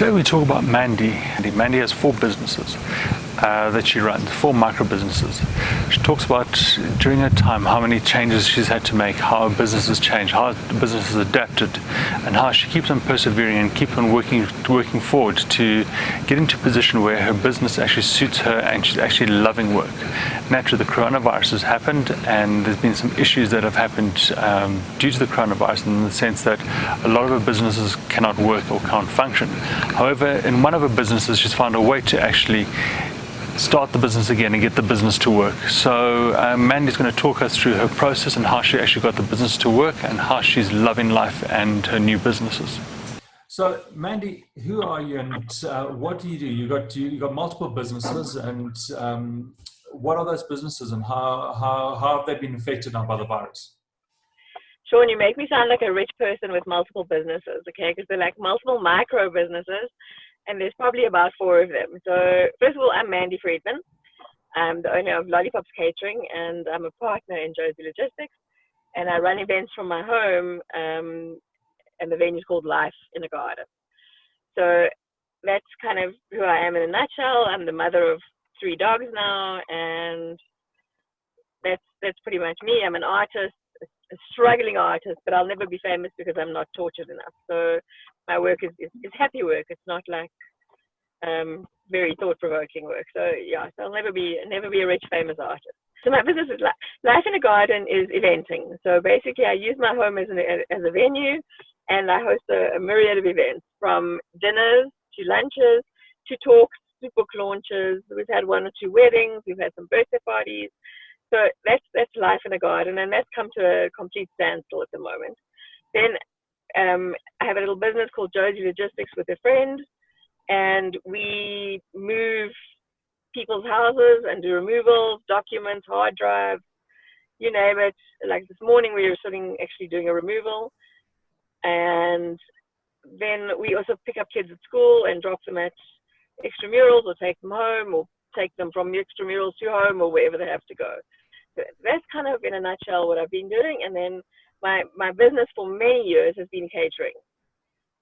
Today we talk about Mandi. Mandi has four businesses that she runs, four micro businesses. She talks about during her time how many changes she's had to make, how her business has changed, how the business has adapted, and how she keeps on persevering and keep on working forward to get into a position where her business actually suits her and she's actually loving work. Naturally, the coronavirus has happened, and there's been some issues that have happened due to the coronavirus, in the sense that a lot of her businesses cannot work or can't function. However, in one of her businesses, she's found a way to actually start the business again and get the business to work. So Mandi's going to talk us through her process and how she actually got the business to work and how she's loving life and her new businesses. So Mandi, who are you and what do you do? You got multiple businesses, and what are those businesses and how have they been affected now by the virus? Sean, you make me sound like a rich person with multiple businesses, okay? Because they're like multiple micro businesses, and there's probably about four of them. So first of all, I'm Mandi Friedman. I'm the owner of Lollipops Catering, and I'm a partner in Josie Logistics. And I run events from my home, and the venue's called Life in a Garden. So that's kind of who I am in a nutshell. I'm the mother of 3 dogs now, and that's pretty much me. I'm an artist, a struggling artist, but I'll never be famous because I'm not tortured enough. So my work is happy work. It's not like very thought-provoking work. So yeah, so I'll never be a rich, famous artist. So my business is Life in a Garden is eventing. So basically, I use my home as a venue, and I host a myriad of events, from dinners to lunches to talks to book launches. We've had 1 or 2 weddings. We've had some birthday parties. So that's Life in a Garden, and that's come to a complete standstill at the moment. Then I have a little business called Josie Logistics with a friend, and we move people's houses and do removals, documents, hard drives, you name it. Like this morning, we were actually doing a removal, and then we also pick up kids at school and drop them at extramurals, or take them home, or take them from the extramurals to home, or wherever they have to go. So that's kind of in a nutshell what I've been doing. And then my business for many years has been catering.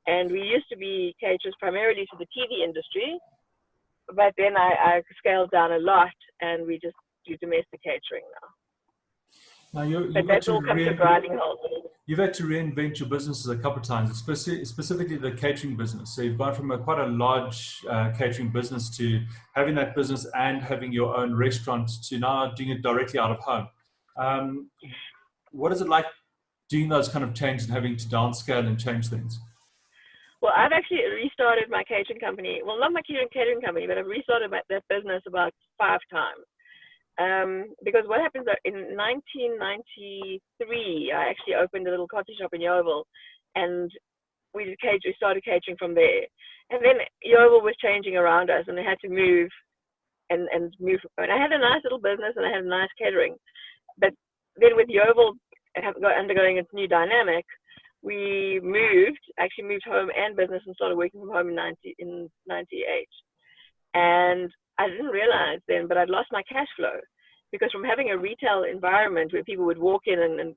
And we used to be caterers primarily to the TV industry, but then I scaled down a lot, and we just do domestic catering now. But that's all come to a grinding halt. You've had to reinvent your businesses a couple of times, specifically the catering business. So you've gone from quite a large catering business to having that business and having your own restaurant to now doing it directly out of home. What is it like doing those kind of changes and having to downscale and change things? Well, I've actually restarted my catering company. Well, not my catering company, but I've restarted that business about 5 times. Because what happens in 1993, I actually opened a little coffee shop in Yeovil, and we started catering from there. And then Yeovil was changing around us, and they had to move and move. And I had a nice little business, and I had a nice catering. But then with Yeovil undergoing its new dynamic, we actually moved home and business, and started working from home in 98. And I didn't realize then, but I'd lost my cash flow, because from having a retail environment where people would walk in and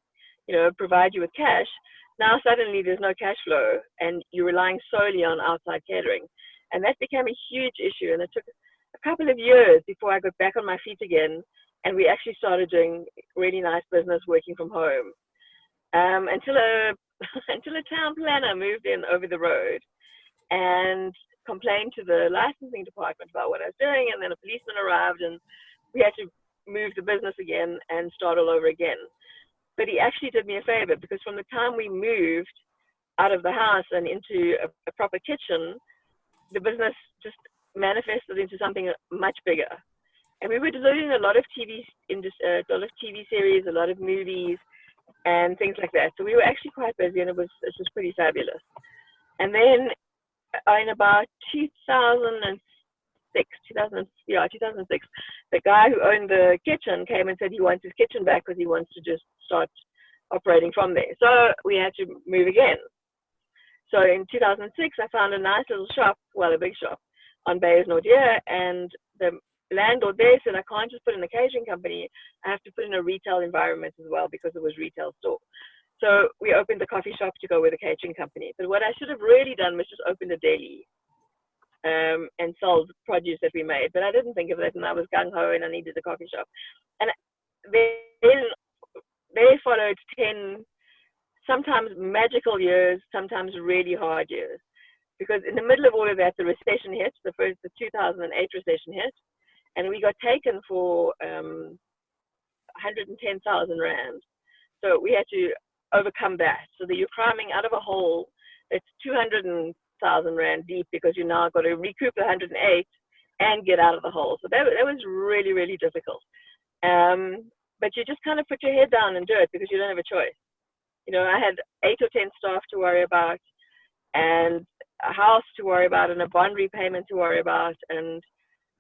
provide you with cash, now suddenly there's no cash flow, and you're relying solely on outside catering. And that became a huge issue. And it took a couple of years before I got back on my feet again, and we actually started doing really nice business working from home. Until a town planner moved in over the road and complained to the licensing department about what I was doing, and then a policeman arrived, and we had to move the business again and start all over again. But he actually did me a favor, because from the time we moved out of the house and into a proper kitchen, the business just manifested into something much bigger. And we were doing a lot of TV series, a lot of movies, and things like that. So we were actually quite busy, and it was pretty fabulous. And then in about 2006, the guy who owned the kitchen came and said he wants his kitchen back, because he wants to just start operating from there. So we had to move again. So in 2006, I found a nice little shop, a big shop, on Bayes Nordier, and the landlord there said, I can't just put in a catering company, I have to put in a retail environment as well, because it was retail store. So we opened the coffee shop to go with a catering company. But what I should have really done was just opened a deli. and sold produce that we made. But I didn't think of it, and I was gung-ho, and I needed a coffee shop. And then they followed 10, sometimes magical years, sometimes really hard years. Because in the middle of all of that, the recession hit, the 2008 recession hit, and we got taken for 110,000 rand. So we had to overcome that. So that you're climbing out of a hole that's 200,000 rand deep because you now got to recoup the 108 and get out of the hole. So that was really, really difficult. But you just kind of put your head down and do it because you don't have a choice. You know, I had 8 or 10 staff to worry about, and a house to worry about, and a bond repayment to worry about, and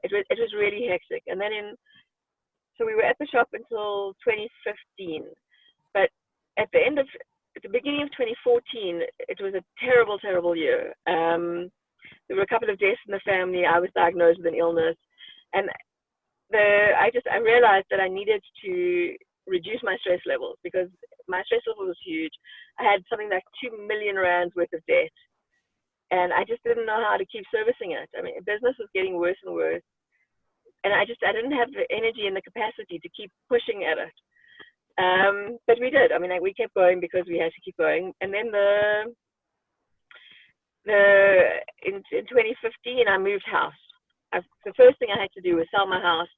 it was really hectic. And then so we were at the shop until 2015, but at the beginning of 2014, it was a terrible, terrible year. There were a couple of deaths in the family. I was diagnosed with an illness, and I realized that I needed to reduce my stress levels because my stress level was huge. I had something like 2 million rands worth of debt, and I just didn't know how to keep servicing it. I mean, business was getting worse and worse, and I didn't have the energy and the capacity to keep pushing at it. But we did. I mean, we kept going because we had to keep going. And then in 2015, I moved house. The first thing I had to do was sell my house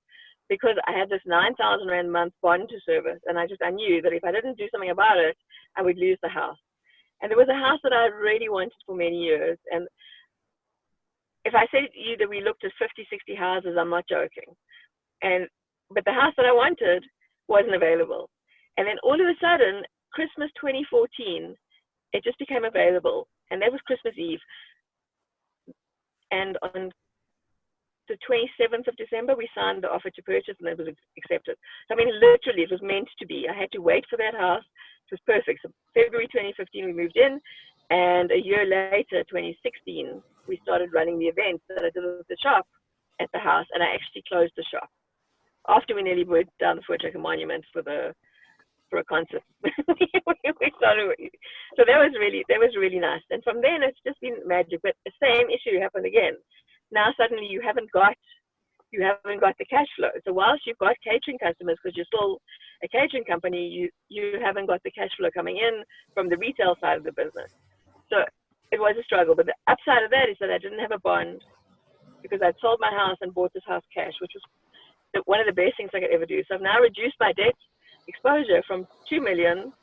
because I had this 9,000 rand a month bond to service, and I knew that if I didn't do something about it, I would lose the house. And there was a house that I really wanted for many years. And if I say to you that we looked at 50, 60 houses, I'm not joking. But the house that I wanted wasn't available. And then all of a sudden, Christmas 2014, it just became available. And that was Christmas Eve. And on the 27th of December, we signed the offer to purchase, and it was accepted. So, I mean, literally, it was meant to be. I had to wait for that house. It was perfect. So February 2015, we moved in. And a year later, 2016, we started running the events that I did at the shop at the house. And I actually closed the shop after we nearly burnt down the Voortrekker Monument for a concert. We started. So that was really nice. And from then, it's just been magic. But the same issue happened again. Now suddenly you haven't got the cash flow. So whilst you've got catering customers, because you're still a catering company, you haven't got the cash flow coming in from the retail side of the business. So it was a struggle. But the upside of that is that I didn't have a bond because I'd sold my house and bought this house cash, which was one of the best things I could ever do. So I've now reduced my debt exposure from 2 million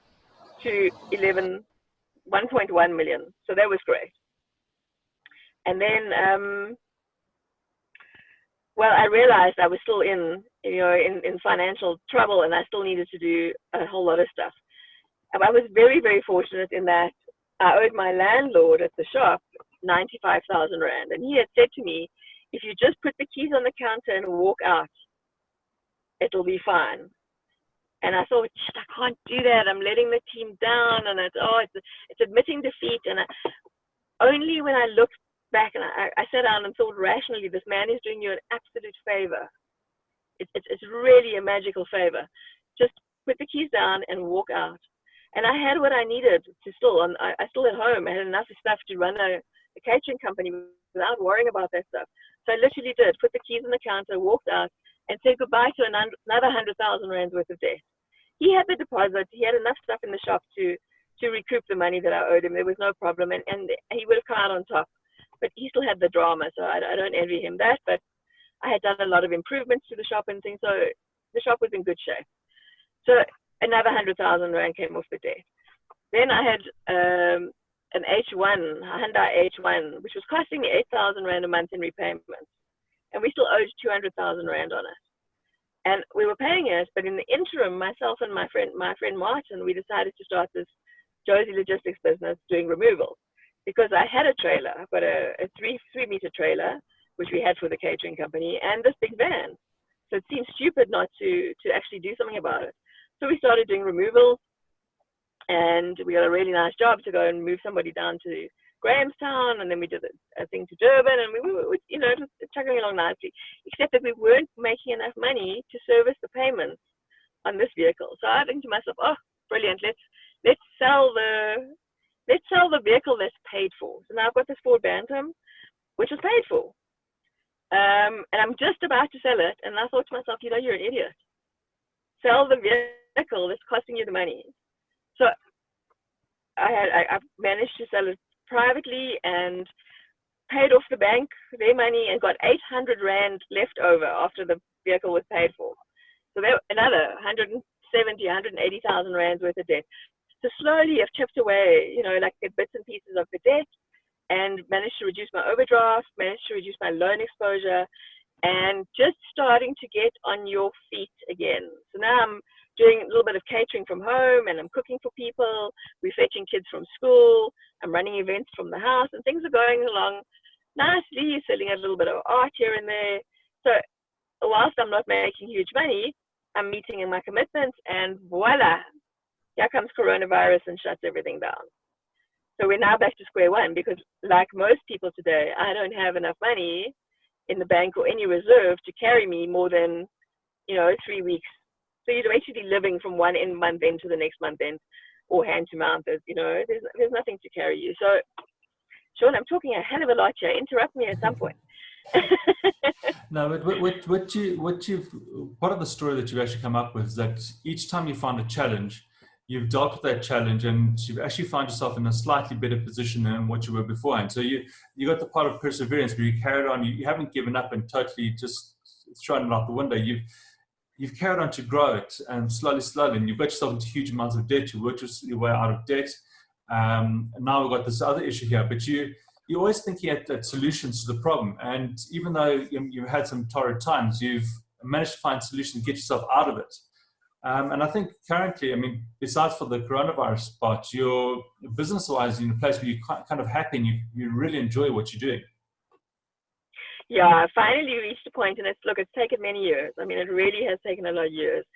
to 1.1 million. So that was great. And then, well, I realized I was still in financial trouble, and I still needed to do a whole lot of stuff. And I was very, very fortunate in that I owed my landlord at the shop 95,000 rand. And he had said to me, if you just put the keys on the counter and walk out, it'll be fine. And I thought, I can't do that. I'm letting the team down, and it's admitting defeat. And only when I looked back and I sat down and thought rationally, this man is doing you an absolute favor. It's really a magical favor. Just put the keys down and walk out. And I had what I needed to I still at home. I had enough stuff to run a catering company without worrying about that stuff. So I literally did put the keys on the counter, walked out, and said goodbye to another 100,000 rands worth of debt. He had the deposit. He had enough stuff in the shop to recoup the money that I owed him. There was no problem, and he would have come out on top. But he still had the drama, so I don't envy him that. But I had done a lot of improvements to the shop and things, so the shop was in good shape. So another 100,000 rand came off the debt. Then I had an H1, a Hyundai H1, which was costing me 8,000 rand a month in repayment, and we still owed 200,000 rand on it. And we were paying it, but in the interim, myself and my friend Martin, we decided to start this Josie Logistics business doing removals. Because I had a trailer. I've got a 3-meter trailer, which we had for the catering company, and this big van. So it seemed stupid not to actually do something about it. So we started doing removals, and we got a really nice job to go and move somebody down to Grahamstown, and then we did a thing to Durban, and we were, just chugging along nicely, except that we weren't making enough money to service the payments on this vehicle. So I think to myself, oh, brilliant, let's sell the vehicle that's paid for. So now I've got this Ford Bantam, which was paid for. And I'm just about to sell it, and I thought to myself, you're an idiot. Sell the vehicle that's costing you the money. So I managed to sell it privately and paid off the bank their money and got 800 Rand left over after the vehicle was paid for. So there another 180,000 Rands worth of debt. So slowly I've chipped away, like bits and pieces of the debt, and managed to reduce my overdraft, managed to reduce my loan exposure, and just starting to get on your feet again. So now I'm doing a little bit of catering from home, and I'm cooking for people. We're fetching kids from school. I'm running events from the house, and things are going along nicely, selling a little bit of art here and there. So whilst I'm not making huge money, I'm meeting my commitments, and voila, here comes coronavirus and shuts everything down. So we're now back to square one, because like most people today, I don't have enough money in the bank or any reserve to carry me more than, 3 weeks. So you're basically living from one month end to the next month end, or hand to mouth. There's nothing to carry you. So, Sean, I'm talking a hell of a lot here. Interrupt me at some point. No, but part of the story that you've actually come up with is that each time you find a challenge, you've dealt with that challenge, and you've actually found yourself in a slightly better position than what you were beforehand. So you got the part of perseverance, where you carried on. You haven't given up and totally just thrown it out the window. You've carried on to grow it, and slowly, and you've got yourself into huge amounts of debt. You worked your way out of debt. And now we've got this other issue here, but you're always thinking at solutions to the problem. And even though you had some torrid times, you've managed to find solutions to get yourself out of it. And I think currently, besides for the coronavirus part, you're business-wise in a place where you're kind of happy and you really enjoy what you're doing. Yeah, I finally reached a point, and it's taken many years. It really has taken a lot of years.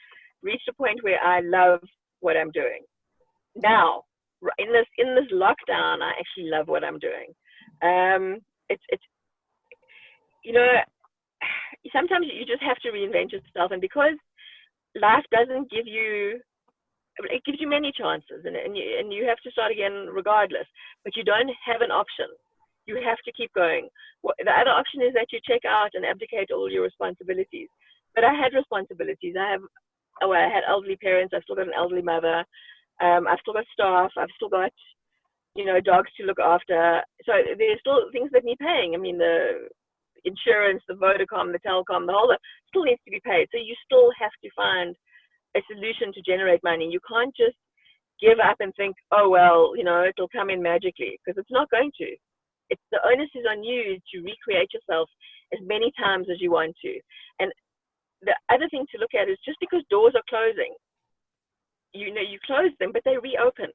Reached a point where I love what I'm doing. Now, in this lockdown, I actually love what I'm doing. Sometimes you just have to reinvent yourself, and because life doesn't give you, it gives you many chances, and you have to start again regardless, but you don't have an option. You have to keep going. The other option is that you check out and abdicate all your responsibilities. But I had responsibilities. I had elderly parents. I've still got an elderly mother. I've still got staff. I've still got, dogs to look after. So there's still things that need paying. The insurance, the Vodacom, the Telcom, the whole lot still needs to be paid. So you still have to find a solution to generate money. You can't just give up and think, oh, well, it'll come in magically, because it's not going to. The onus is on you to recreate yourself as many times as you want to. And the other thing to look at is, just because doors are closing, you close them, but they reopen.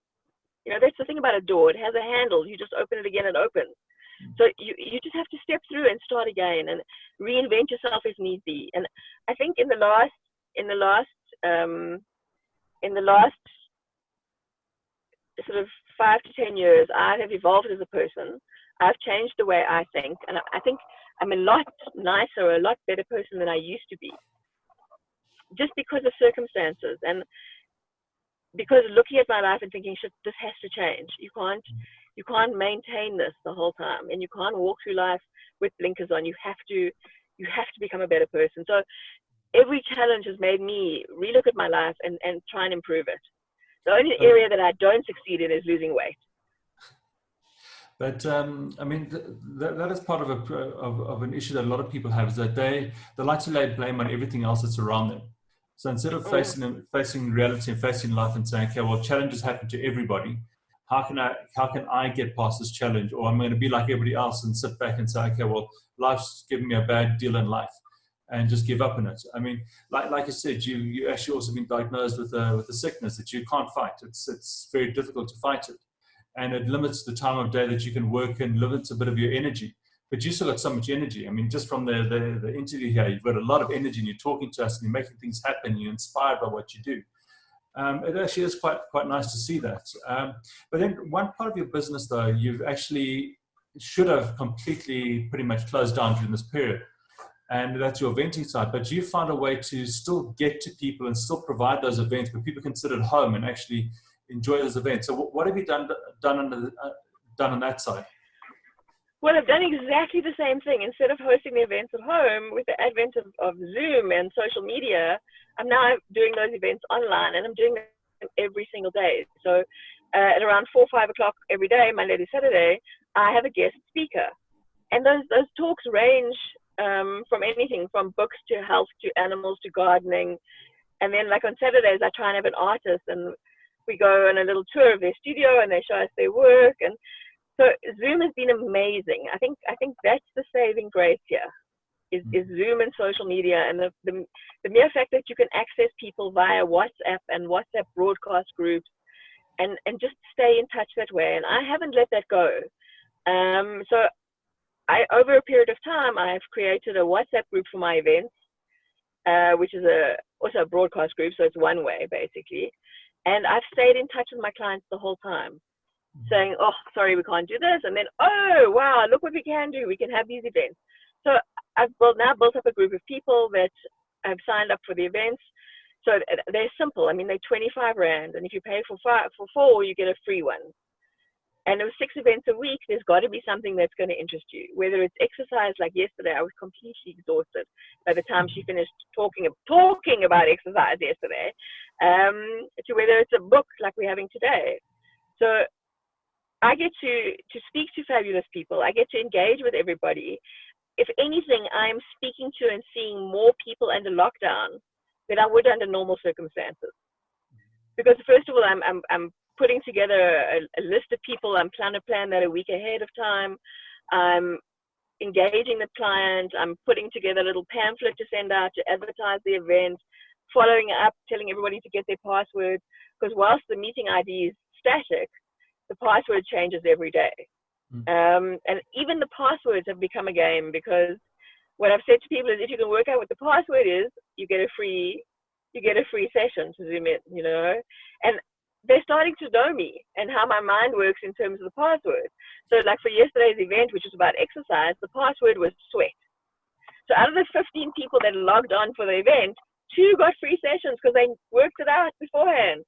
That's the thing about a door. It has a handle. You just open it again, it opens. So you just have to step through and start again and reinvent yourself if need be. And I think in the last sort of 5 to 10 years, I have evolved as a person. I've changed the way I think, and I think I'm a lot nicer, a lot better person than I used to be, just because of circumstances, and because looking at my life and thinking, shit, this has to change. You can't maintain this the whole time, and you can't walk through life with blinkers on. You have to become a better person. So every challenge has made me relook at my life and try and improve it. The only area that I don't succeed in is losing weight. But that is part of an issue that a lot of people have, is that they like to lay blame on everything else that's around them. So instead of facing reality and facing life and saying, okay, well, challenges happen to everybody. How can I get past this challenge? Or I'm going to be like everybody else and sit back and say, okay, well, life's giving me a bad deal in life, and just give up on it. Like you said, you actually also been diagnosed with a sickness that you can't fight. It's very difficult to fight it. And it limits the time of day that you can work and limits a bit of your energy. But you still got so much energy. Just from the interview here, you've got a lot of energy, and you're talking to us and you're making things happen. You're inspired by what you do. It actually is quite nice to see that. But then one part of your business, though, you've actually should have completely pretty much closed down during this period. And that's your eventing side. But you found a way to still get to people and still provide those events where people can sit at home and actually enjoy those events. So what have you done on that side? Well, I've done exactly the same thing. Instead of hosting the events at home, with the advent of Zoom and social media, I'm now doing those events online, and I'm doing them every single day. So at around 4 or 5 o'clock every day, Monday to Saturday, I have a guest speaker. And those talks range from anything from books to health to animals to gardening. And then like on Saturdays, I try and have an artist, and we go on a little tour of their studio and they show us their work. And so Zoom has been amazing. I think that's the saving grace here is Zoom and social media, and the mere fact that you can access people via WhatsApp and WhatsApp broadcast groups and just stay in touch that way. And I haven't let that go. So over a period of time, I've created a WhatsApp group for my events, which is also a broadcast group, so it's one way basically. And I've stayed in touch with my clients the whole time, saying, oh, sorry, we can't do this. And then, oh, wow, look what we can do. We can have these events. So I've now built up a group of people that have signed up for the events. So they're simple. I mean, they're 25 Rand. And if you pay for four, you get a free one. And it was 6 events a week. There's got to be something that's going to interest you. Whether it's exercise, like yesterday, I was completely exhausted by the time she finished talking about exercise yesterday, to whether it's a book like we're having today. So I get to speak to fabulous people. I get to engage with everybody. If anything, I'm speaking to and seeing more people under lockdown than I would under normal circumstances. Because first of all, I'm putting together a list of people. I'm trying to plan that a week ahead of time. I'm engaging the client. I'm putting together a little pamphlet to send out to advertise the event, following up, telling everybody to get their passwords. Because whilst the meeting ID is static, the password changes every day. And even the passwords have become a game, because what I've said to people is, if you can work out what the password is, you get a free session to Zoom in, you know. And they're starting to know me and how my mind works in terms of the password. So like for yesterday's event, which was about exercise, the password was sweat. So out of the 15 people that logged on for the event, 2 got free sessions because they worked it out beforehand.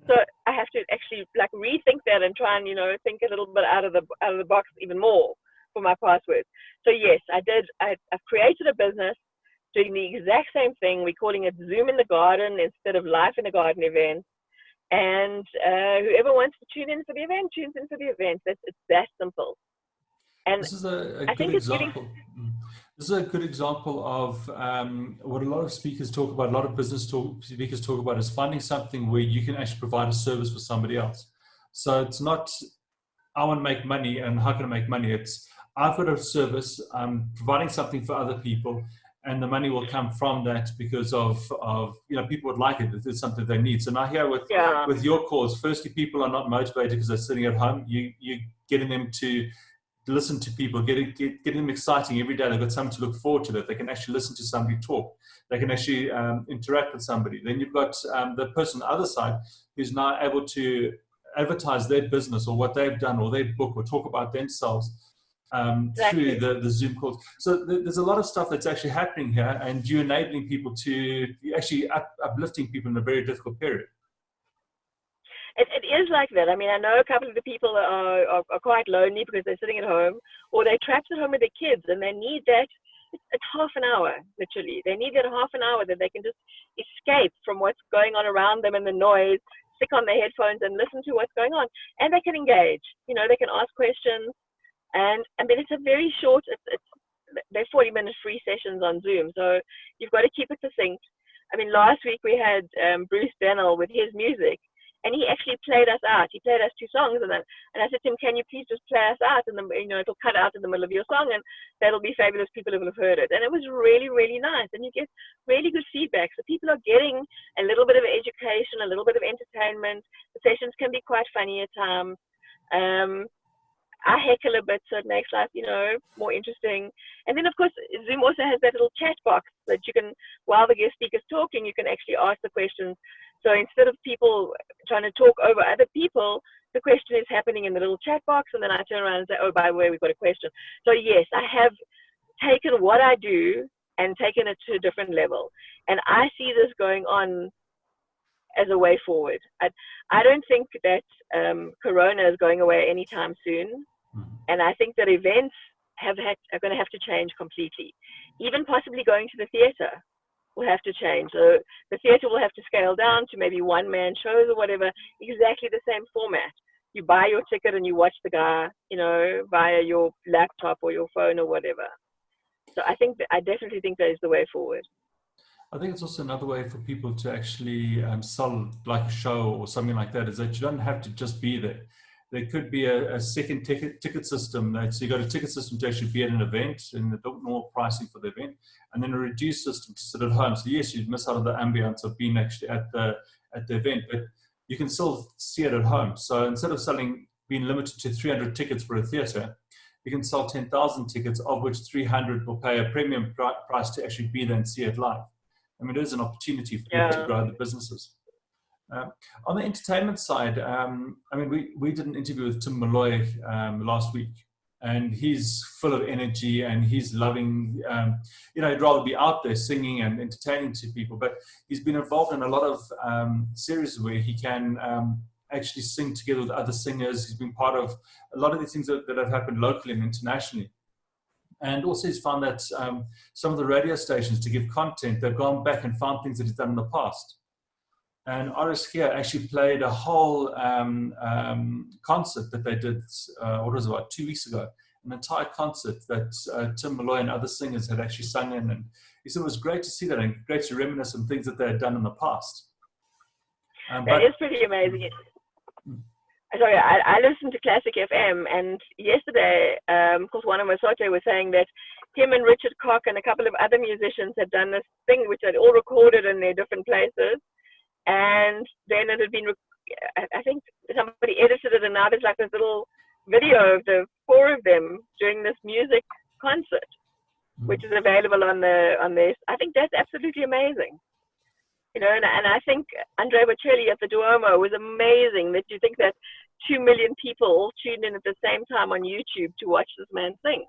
So I have to actually like rethink that and try and, you know, think a little bit out of the box even more for my password. So yes, I've created a business doing the exact same thing. We're calling it Zoom in the Garden instead of Life in the Garden event. And whoever wants to tune in for the event, tunes in for the event. It's that simple. And this is a I good think example. This is a good example of what a lot of speakers talk about, a lot of speakers talk about, is finding something where you can actually provide a service for somebody else. So it's not, I want to make money and how can I make money? It's, I've got a service, I'm providing something for other people, and the money will come from that because of you know, people would like it. It's something they need. So now here with your cause, firstly, people are not motivated because they're sitting at home. You getting them to listen to people, getting them exciting every day. They've got something to look forward to, that they can actually listen to somebody talk. They can actually interact with somebody. Then you've got the person on the other side who's now able to advertise their business or what they've done or their book or talk about themselves through the Zoom calls. So there's a lot of stuff that's actually happening here, and you're enabling people to actually uplifting people in a very difficult period. It is like that. I mean, I know a couple of the people are quite lonely because they're sitting at home, or they're trapped at home with their kids, and they need that. It's half an hour, literally. They need that half an hour that they can just escape from what's going on around them and the noise, stick on their headphones and listen to what's going on. And they can engage. You know, they can ask questions. And then it's a very short, they're 40-minute free sessions on Zoom. So you've got to keep it succinct. I mean, last week we had Bruce Dennell with his music, and he actually played us out. He played us 2 songs, and I said to him, can you please just play us out? And then, you know, it'll cut out in the middle of your song, and that'll be fabulous. People will have heard it. And it was really, really nice. And you get really good feedback. So people are getting a little bit of education, a little bit of entertainment. The sessions can be quite funny at times. I heckle a bit, so it makes life, you know, more interesting. And then, of course, Zoom also has that little chat box that you can, while the guest speaker's talking, you can actually ask the questions. So instead of people trying to talk over other people, the question is happening in the little chat box, and then I turn around and say, oh, by the way, we've got a question. So yes, I have taken what I do and taken it to a different level. And I see this going on as a way forward. I don't think that Corona is going away anytime soon. And I think that events are going to have to change completely. Even possibly going to the theater will have to change. So the theater will have to scale down to maybe one-man shows or whatever, exactly the same format. You buy your ticket and you watch the guy, via your laptop or your phone or whatever. So I definitely think that is the way forward. I think it's also another way for people to actually sell like a show or something like that, is that you don't have to just be there. There could be a second ticket system. So you got a ticket system to actually be at an event and the normal pricing for the event, and then a reduced system to sit at home. So yes, you'd miss out on the ambience of being actually at the event, but you can still see it at home. So instead of being limited to 300 tickets for a theater, you can sell 10,000 tickets, of which 300 will pay a premium price to actually be there and see it live. I mean, there's an opportunity for people to grow the businesses. On the entertainment side, we did an interview with Tim Malloy last week, and he's full of energy and he's loving, he'd rather be out there singing and entertaining to people, but he's been involved in a lot of series where he can actually sing together with other singers. He's been part of a lot of the things that have happened locally and internationally. And also he's found that some of the radio stations, to give content, they've gone back and found things that he's done in the past. And Iris here actually played a whole concert that they did, what was it, about 2 weeks ago, an entire concert that Tim Malloy and other singers had actually sung in. And he said it was great to see that and great to reminisce on things that they had done in the past. That is pretty amazing. Sorry, I listened to Classic FM, and yesterday, of course, Juana Masote was saying that him and Richard Koch and a couple of other musicians had done this thing which they'd all recorded in their different places, and then it had been, I think somebody edited it, and now there's like this little video of the four of them doing this music concert, which is available on this. I think that's absolutely amazing. And I think Andre Bocelli at the Duomo was amazing, that you think that 2 million people all tuned in at the same time on YouTube to watch this man sing.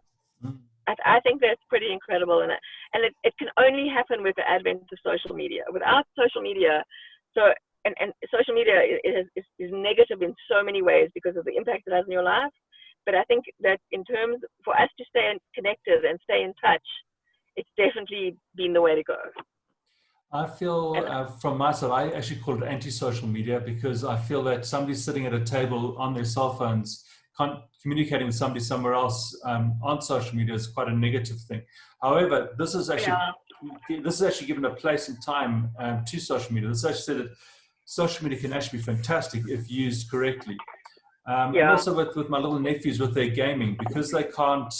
I think that's pretty incredible. And it can only happen with the advent of social media. Without social media, and social media is negative in so many ways because of the impact it has in your life. But I think that in terms for us to stay connected and stay in touch, it's definitely been the way to go. I feel from my side, I actually call it anti-social media, because I feel that somebody sitting at a table on their cell phones, communicating with somebody somewhere else on social media is quite a negative thing. However, this is actually given a place and time to social media. This actually said that social media can actually be fantastic if used correctly. And also with my little nephews with their gaming, because they can't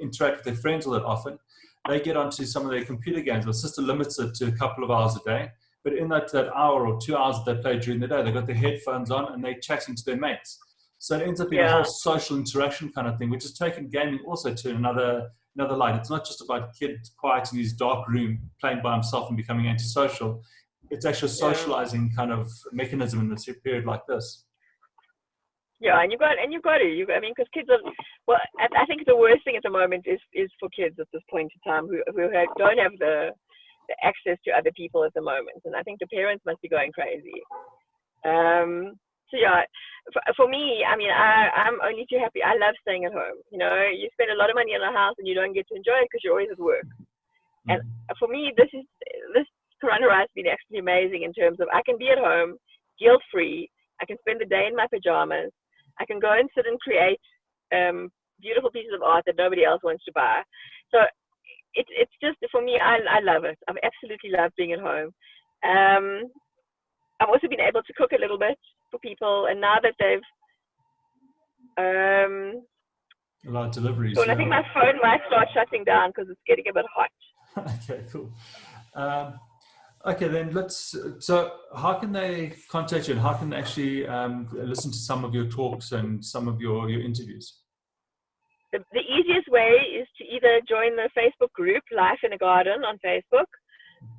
interact with their friends all that often, they get onto some of their computer games. The system limits it to a couple of hours a day. But in that hour or 2 hours that they play during the day, they've got their headphones on and they're chatting to their mates. So it ends up being a whole social interaction kind of thing, which has taken gaming also to another light. It's not just about a kid quiet in his dark room playing by himself and becoming antisocial. It's actually a socializing kind of mechanism in a period like this. Yeah, and you've got to. Because kids are. Well, I think the worst thing at the moment is for kids at this point in time who don't have the access to other people at the moment, and I think the parents must be going crazy. So yeah, for me, I'm only too happy. I love staying at home. You spend a lot of money in a house and you don't get to enjoy it because you're always at work. And for me, this coronavirus has been actually amazing in terms of I can be at home, guilt-free. I can spend the day in my pajamas. I can go and sit and create beautiful pieces of art that nobody else wants to buy. So it's just, for me, I love it. I've absolutely loved being at home. I've also been able to cook a little bit for people, and now that they've a lot of deliveries. So I think my phone might start shutting down because it's getting a bit hot. Okay, cool. Okay, then so how can they contact you, and how can they actually listen to some of your talks and some of your interviews? The easiest way is to either join the Facebook group, Life in a Garden on Facebook,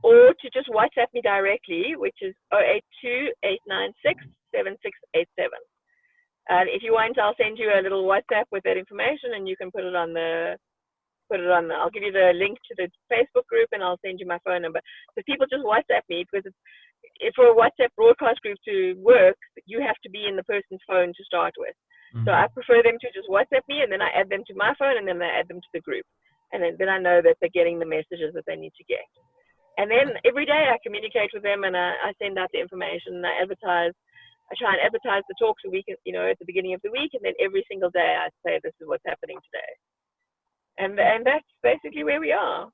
or to just WhatsApp me directly, which is 082-896-7687. If you want, I'll send you a little WhatsApp with that information, and you can put it on I'll give you the link to the Facebook group, and I'll send you my phone number. So people just WhatsApp me, because for a WhatsApp broadcast group to work, you have to be in the person's phone to start with. So I prefer them to just WhatsApp me, and then I add them to my phone, and then I add them to the group. And then I know that they're getting the messages that they need to get. And then every day I communicate with them, and I send out the information, and I advertise. I try and advertise the talks a week, at the beginning of the week, and then every single day I say, this is what's happening today. And that's basically where we are.